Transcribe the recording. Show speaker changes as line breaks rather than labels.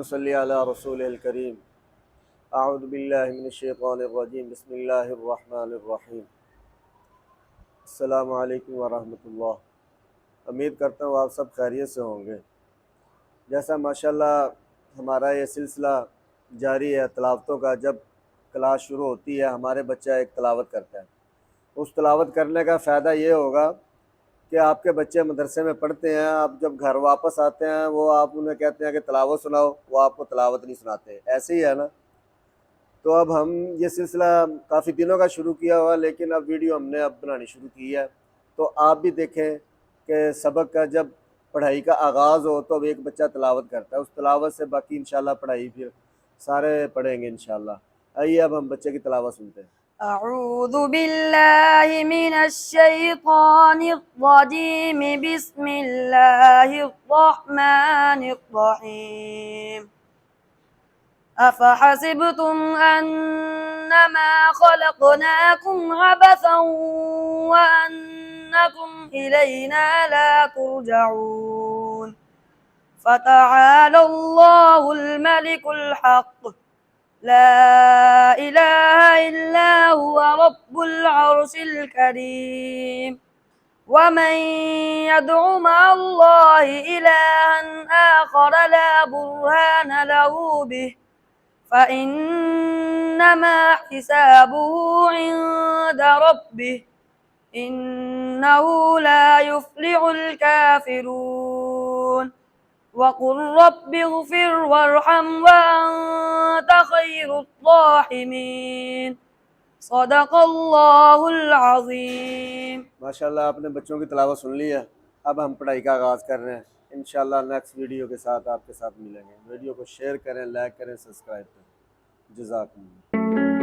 صلی علی رسول الکریم اعوذ باللہ من الشیطان الرجیم بسم اللہ الرحمن الرحیم السلام علیکم ورحمۃ اللہ۔ امید کرتا ہوں آپ سب خیریت سے ہوں گے۔ جیسا ماشاءاللہ ہمارا یہ سلسلہ جاری ہے تلاوتوں کا، جب کلاس شروع ہوتی ہے ہمارے بچہ ایک تلاوت کرتا ہے۔ اس تلاوت کرنے کا فائدہ یہ ہوگا کہ آپ کے بچے مدرسے میں پڑھتے ہیں، آپ جب گھر واپس آتے ہیں وہ آپ انہیں کہتے ہیں کہ تلاوت سناؤ، وہ آپ کو تلاوت نہیں سناتے، ایسے ہی ہے نا۔ تو اب ہم یہ سلسلہ کافی دنوں کا شروع کیا ہوا، لیکن اب ویڈیو ہم نے اب بنانی شروع کی ہے، تو آپ بھی دیکھیں کہ سبق کا جب پڑھائی کا آغاز ہو تو ایک بچہ تلاوت کرتا ہے، اس تلاوت سے باقی انشاءاللہ پڑھائی پھر سارے پڑھیں گے انشاءاللہ۔ آئیے اب ہم بچے کی تلاوت سنتے ہیں۔
أعوذ بالله من الشيطان الرجيم بسم الله الرحمن الرحيم أفحسبتم أنما خلقناكم عبثا وأنكم إلينا لا ترجعون فتعالى الله الملك الحق لا إله إلا هو رب العرش الكريم ومن يدع مع الله إلها آخر لا برهان له به فإنما حسابه عند ربه إنه لا يفلح الكافرون وقل رب اغفر وارحم وأنت خير الراحمين صدق اللہ العظیم۔
ماشاءاللہ آپ نے بچوں کی تلاوت سن لی ہے، اب ہم پڑھائی کا آغاز کر رہے ہیں۔ انشاءاللہ نیکسٹ ویڈیو کے ساتھ آپ کے ساتھ ملیں گے۔ ویڈیو کو شیئر کریں، لائک کریں، سبسکرائب کریں۔ جزاکم اللہ۔